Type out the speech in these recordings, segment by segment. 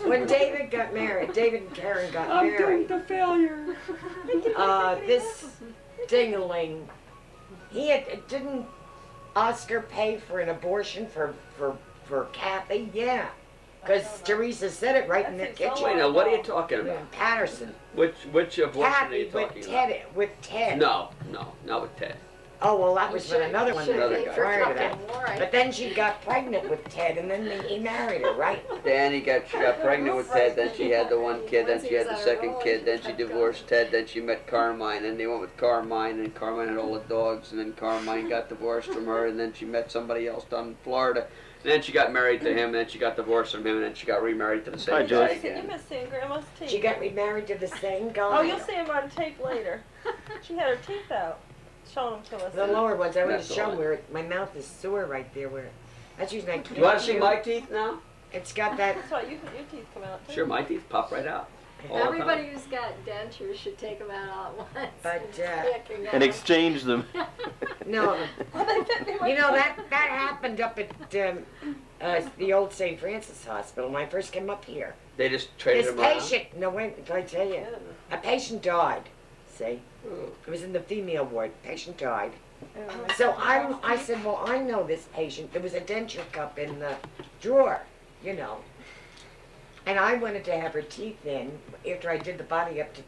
when David got married, David and Karen got married. The failure. This dingling, didn't Oscar pay for an abortion for Kathy? Yeah. Because Teresa said it right in the kitchen. Wait, now, what are you talking about? Patterson. Which abortion are you Kathy talking about? with Ted. No, not with Ted. Oh, well, that was with another one Another that guy. prior to that. But then she got pregnant with Ted, and then he married her, right? Then she got pregnant with Ted, then she had the one kid, then she had the second kid, then she divorced Ted, then she met Carmine, and they went with Carmine, and Carmine had all the dogs, and then Carmine got divorced from her, and then she met somebody else down in Florida. And then she got married to him, and then she got divorced from him, and then she got remarried to the same guy again. You must see Grandma's teeth. She got remarried to the same guy. Oh, you'll see him on tape later. She had her teeth out. Showing them to us. The lower ones, I want That's to show all. where my mouth is sore right there. Where that's usually I Do you want to see my teeth now? It's got that. That's why your teeth come out too. Sure, my teeth pop right out. All the time. Everybody who's got dentures should take them out all at once. But, Picking And them. exchange them. No, you know that happened up at the old St. Francis Hospital when I first came up here. They just traded This them around. patient, no wait, if I tell you, a patient died. See, Oh. it was in the female ward. Patient died. So I said, well, I know this patient. There was a denture cup in the drawer, you know. And I wanted to have her teeth in after I did the body up to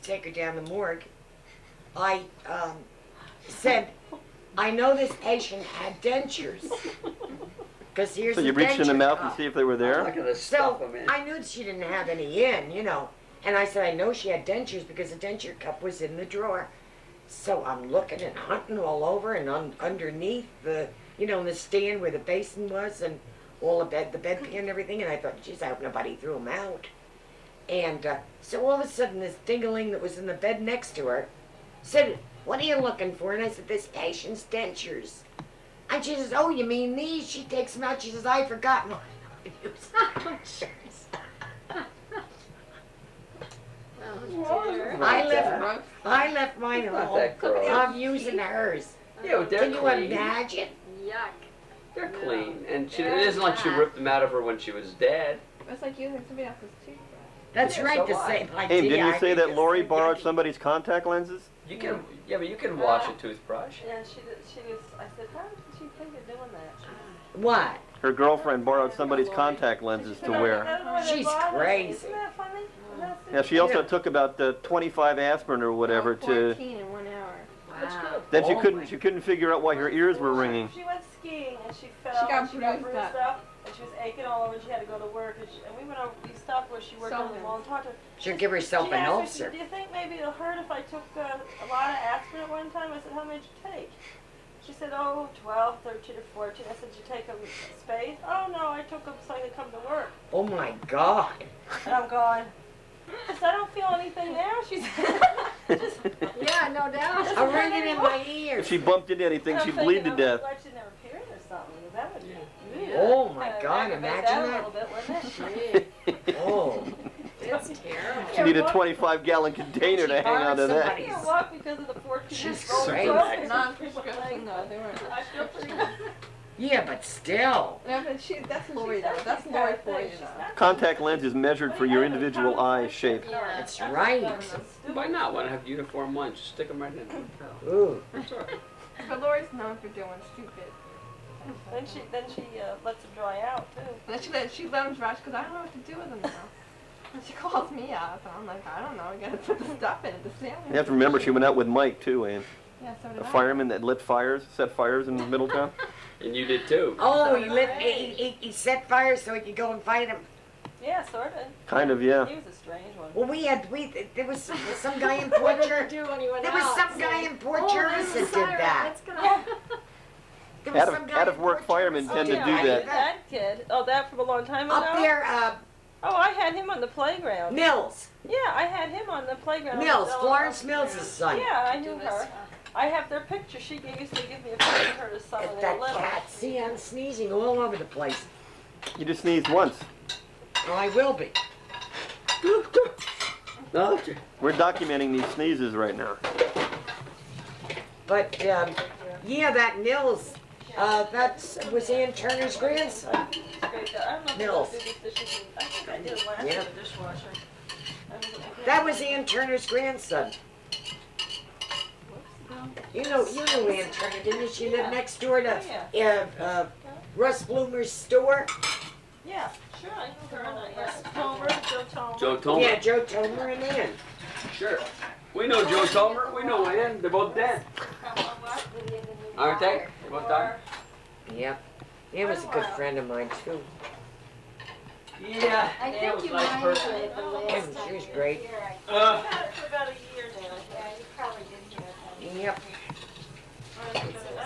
take her down the morgue. I said, I know this patient had dentures. Because here's So the you reached in the denture mouth cup. and see if they were I'm there? not gonna stuff So them in. I knew she didn't have any in, you know. And I said, I know she had dentures because the denture cup was in the drawer. So I'm looking and hunting all over and underneath the, you know, in the stand where the basin was and all the bedpan and everything. And I thought, geez, I hope nobody threw them out. And so all of a sudden this dingling that was in the bed next to her said, what are you looking for? And I said, this patient's dentures. And she says, oh, you mean these? She takes them out. She says, I forgot mine. Oh, dear. I left mine Not home. that gross. I'm using hers. Yeah, but they're Can you clean. imagine? Yuck. They're No. clean, and it They're isn't like she not. ripped them out of her when she was dead. It's like using somebody else's toothbrush. That's Yeah, right, so the what? same idea. Hey, didn't you I say think that the Lori same borrowed idea. somebody's contact lenses? You can, yeah, but you can wash a toothbrush. Yeah, she was, I said, how did she think of doing that? What? Her girlfriend borrowed somebody's contact lenses to wear. She's crazy. Isn't that funny? Yeah, she also took about 25 aspirin or whatever to. 14 in 1 hour. Wow. Then she Oh couldn't figure out why her ears were ringing. She went skiing and she fell. She got and she got bruised bruised up. up. And she was aching all over and she had to go to work. And we went over, we stopped where she worked on the wall and talked to her. She'll give herself She an asked me, she ulcer. said, do you think maybe it'll hurt if I took a lot of aspirin at one time? I said, how many did you take? She said, oh, 12, 13, or 14. I said, did you take them spaced? Oh, no, I took them so I could come to work. Oh my God. And I'm going, I said, I don't feel anything now. She said, Yeah, no doubt. I'm ringing in my If ears. she bumped into anything, I'm she'd thinking, bleed to I'm death. glad she never period or something. That would be. Oh my God, Aggravate imagine that. A that. little bit, wouldn't it? Oh. It's terrible. She need a 25-gallon container to hang borrowed out of that. I can't walk because of the 14 She's inch crazy. Non-prescription, though. They weren't. I feel pretty good. Yeah, but still. Yeah, but that's Lori, though. That's Lori for you, though. Contact lens is measured for your individual eye shape. That's right. Why not? Why not have uniform ones? Just stick them right in. Ooh. That's all right. But Lori's known for doing stupid. Then she lets them dry out too. And then she let them dry because I don't know what to do with them now. And she calls me up, and I'm like, I don't know. I gotta put the stuff in it to sandwich. You have to remember she went out with Mike too, Ann. Yeah, so did A I. fireman that lit fires, set fires in Middletown. And you did too. Oh, he set fire so he could go and fight him. Yeah, sort of. Kind of, yeah. He was a strange one. Well, there was some guy in Port Jervis. Do when you went There was out, some say, guy in Port "Oh, Jervis there's a that did siren, that. it's gonna-" There was Out of- some guy out of in work Port firemen Jervis tend that to did do that. That kid. Oh, that from a long time ago. Up there, Oh, I had him on the playground. Mills. Yeah, I had him on the playground. Mills, Oh, Florence Mills' son. Yeah, I knew her. I have their picture. She used to give me a picture of her to some It's when they were that little. cat. See, I'm sneezing all over the place. You just sneezed once. Well, I will be. No, We're documenting these sneezes right now. But, yeah, that Mills, that was Ann Turner's grandson. Great guy. I don't know if Mills. they'll do this. I That was Ann Turner's grandson. You know Ann Turner, didn't you? She lived next door to Russ Bloomer's store. Yeah, sure, I know her. Yes, Tomer, Joe Tomer. Joe Tomer. Yeah, Joe Tomer and Ann. Sure. We know Joe Tomer. We know Ann. They're both dead. Aren't they? They're both died. Yep. Ann was a good friend of mine too. Yeah. I Ann think was you a nice might person. have it the last Ann, time she was you were great. here, I think. I've had it for about a year now. Yeah, you probably didn't hear it. Yep. I don't think it's been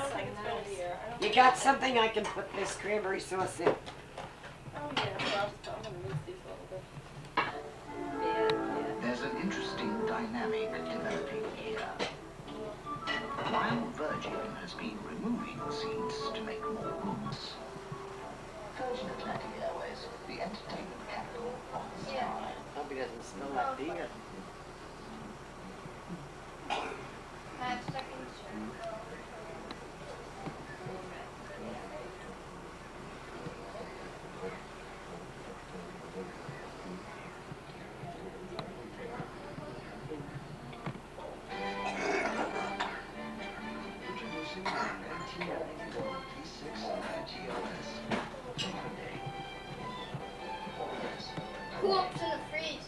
a year. I don't You got something I can put this cranberry sauce in? Oh, yeah, well, I'm gonna mix these a little bit. There's an interesting dynamic developing here. While Virgin has been removing seats to make more rooms, Virgin Atlantic Airways, the entertainment capital of the sky. Hope he doesn't smell that beer. 5 seconds, sure. Introducing the 1994 P6 GLS. Who opens in the freeze?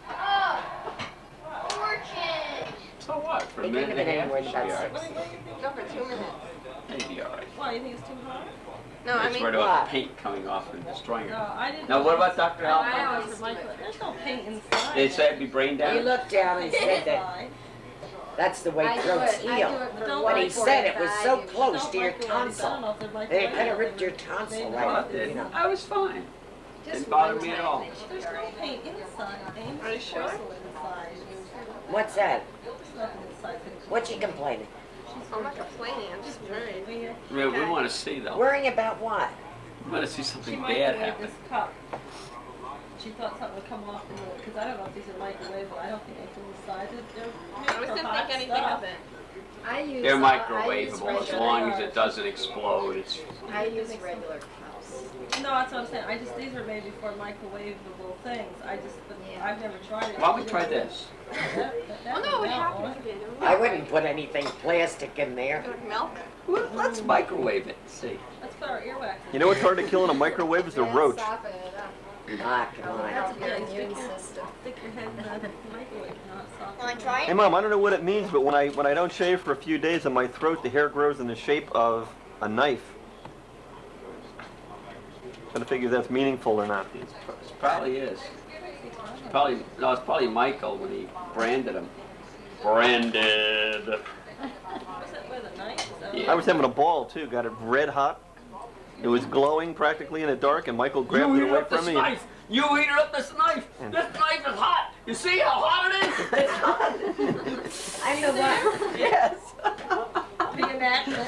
Oh! Fortune! So what? For a It minute couldn't and a have been half, anywhere she'll be about all right. Go for 2 minutes. Maybe all right. Why, you think it's too hot? No, I That's mean, worried what? about the paint coming off and destroying No, her. I didn't. Now, what about Dr. I Alpha? always for Michael, there's no paint inside. They said it'd be brain He damage. looked down and said that Inside. that's the way I do throats it, I heal. do it for But But he said it was so 1:45. close Don't to your microwave it. I don't tonsil. know if they're They microwave could have it. ripped your tonsil Maybe. right Oh, out, it did. you know. I was fine. Just Didn't bother one me at time all. they should There's go. no paint inside, Ames. Are you sure? Porcelain inside. What's that? There's nothing inside. What you complaining? I'm not complaining, I'm just worried. Yeah, we want to see though. Worrying about what? We want to see She something bad microwaved happen. this cup. She thought something would come off in the, because I don't know if these are microwavable. I don't think they can decide it. They're I made was for gonna hot think anything stuff. of it. I use They're I use microwavable as regular- long as it doesn't explode. It's I use regular cups. No, that's what I'm saying. I just, these are made for microwavable things. I just, but Yeah. I've never tried it. Why don't we try this? Oh no, it happens again. I wouldn't put anything plastic in there. Like milk? Well, let's microwave it. See. Let's put our earwax in. You know what's hard to kill in a microwave is a roach. Soften it up. Ah, come on. Help your Yeah, immune stick your- system. Stick your head in the microwave, not soft. Wanna try Hey it? Mom, I don't know what it means, but when I don't shave for a few days on my throat, the hair grows in the shape of a knife. Gotta figure if that's meaningful or not. It probably is. It's probably Michael when he branded him. Branded. Was it with a knife? Is that Yeah. I was having a ball too, got it red hot. It was glowing practically in the dark, and Michael grabbed You it heated away up this from me. knife. You heated up this knife. This knife is hot. You see how hot it is? It's hot. I know what. Yes. Reenactment.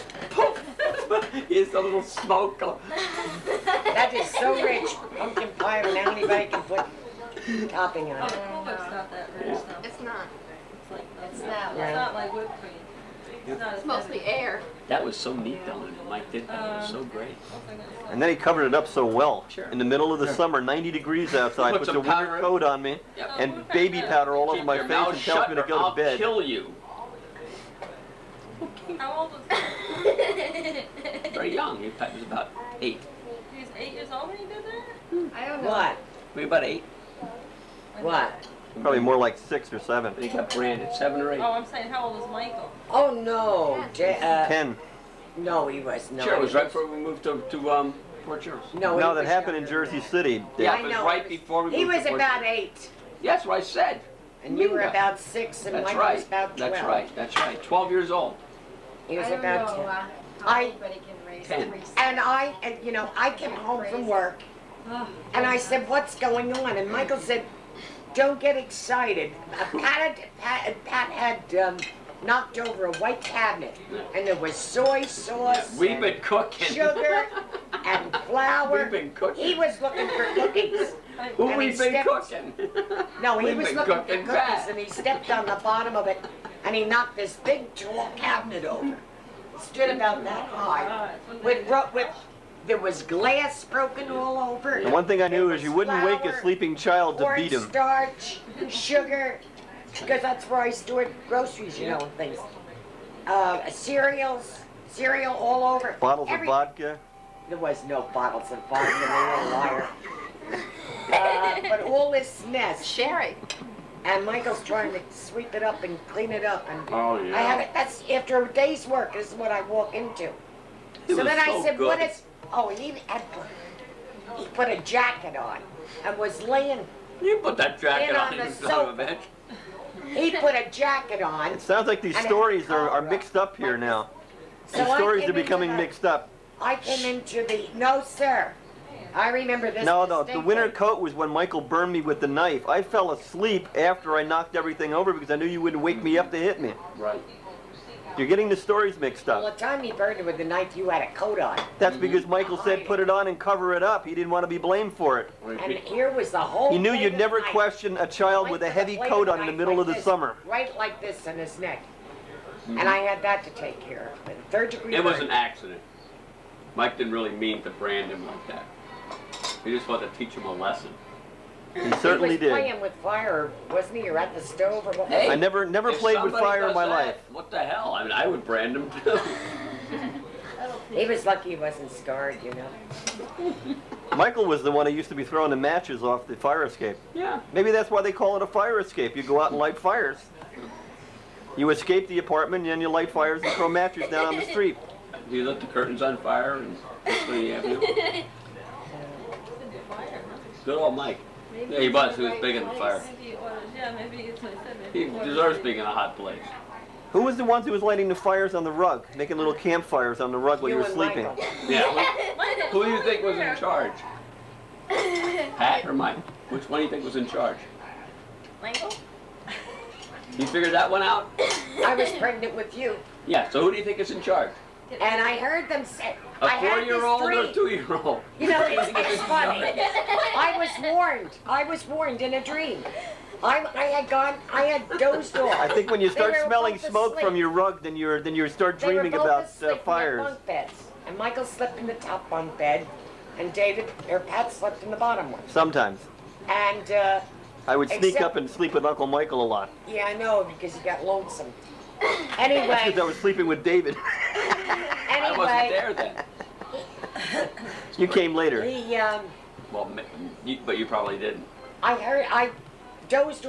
Here's a little smoke. That is so rich. Pumpkin pie, and now anybody can put topping Oh, on the it. Cool Whip's not that rich though. It's not. It's like, It's it's not Yeah. not like whipped cream. It's not as It's mostly air. That was so neat though, when Mike did that. It was so great. And then he covered it up so well. Sure. In the middle of the summer, 90 degrees outside, Put puts a some winter powder in. coat on me, Yep. and baby powder all over Keep my your face, mouth and tells shut me to or go I'll to bed. kill you. How old was he? Very young. He was about 8. He was 8 years old when he did that? I don't know. What? Were you about 8? What? Probably more like 6 or 7. He got branded. 7 or 8. Oh, I'm saying, how old was Michael? Oh no. 10. No, he was not. Sure, it was right before we moved to Port Charles. No, he No, that was happened in younger Jersey than City. Yeah, I it was know. right before we that. He moved was to Port about Charles. 8, Yeah, that's what I said. and you were Yeah. about 6, and That's Michael right. was about 12. That's right. That's right. 12 years old. He was I don't about know 10. how I- anybody can raise 10. 3 And I came home from work, Oh, and I said, "What's going on?" And Michael said, "Don't get excited." Pat had knocked over a white cabinet, and there was soy sauce, We've and been cooking. sugar, and flour. We've been cooking. He was looking for cookies. Who and we've he been stepped- cooking? No, he We've was been looking for cooking cookies, fast. and he stepped on the bottom of it, and he knocked this big tall cabinet over. It stood about that high, with There was glass broken all over. And one thing I knew is you wouldn't wake a Flour, sleeping child to beat him. cornstarch, sugar, because that's where I stored groceries, you know, and things. Cereal all over. Bottles of vodka. There was no bottles of vodka, they were a liar. But all this mess, Sherry. and Michael's trying to sweep it up and clean it up, and Oh yeah. I have it. That's after a day's work. This is what I walk into. It So was then I so said, good. "What is?" Oh, he put a jacket on and was laying. You put that jacket Laying on on you the son of a sofa. bitch. He put a jacket on. It sounds like these And it stories had are collar mixed up here now. So These I stories came are becoming into the- mixed up. I came into the. No, sir. I remember this. No, the distinctly. winter coat was when Michael burned me with the knife. I fell asleep after I knocked everything over because I knew you wouldn't wake me up to hit me. Right. You're getting the stories mixed Well, up. the time he burned it with the knife, you had a coat on. That's because Michael said put it on and cover it up. He didn't want to be blamed for it. And here was the whole. He knew blade you'd of never knife. question a child with a Went to the heavy blade coat of on in the knife middle like of the this, summer. Right like this in his neck. And I had that to take care of. And third degree It was burn. an accident. Mike didn't really mean to brand him like that. He just wanted to teach him a lesson. He certainly He was did. playing with fire, wasn't he? Or at the stove or what? Hey, I never If played with somebody fire in does my that, life. What the hell? I mean, I would brand him too. He was lucky he wasn't scarred, you know. Michael was the one who used to be throwing the matches off the fire escape. Yeah. Maybe that's why they call it a fire escape. You go out and light fires. You escape the apartment and then you light fires and throw matches down on the street. He lit the curtains on fire and that's what he had to do. Good old Mike. Yeah, he was. He was big in the fire. Maybe it was, yeah, maybe it's what I said. Maybe He it was. deserves being in a hot place. Who was the ones who was lighting the fires on the rug, making little campfires on the rug while you were and sleeping? Michael. Yeah. Who do you think was in charge? Pat or Mike? Which one do you think was in charge? Michael? You figured that one out? I was pregnant with you. Yeah, so who do you think is in charge? And I heard them say, A I had this 4-year-old or a dream. 2-year-old? You know, it's funny. I was warned in a dream. I had dozed off. I think when you start They were smelling both smoke asleep. from your rug, then you start They were dreaming both about asleep in their fires. bunk beds. And Michael slept in the top bunk bed, and Pat slept in the bottom one. Sometimes. And, I would sneak Except- up and sleep with Uncle Michael a lot. yeah, I know, because he got lonesome. That's Anyway, because I was sleeping with David. I wasn't there then. You came later. he, Well, but you probably didn't. I dozed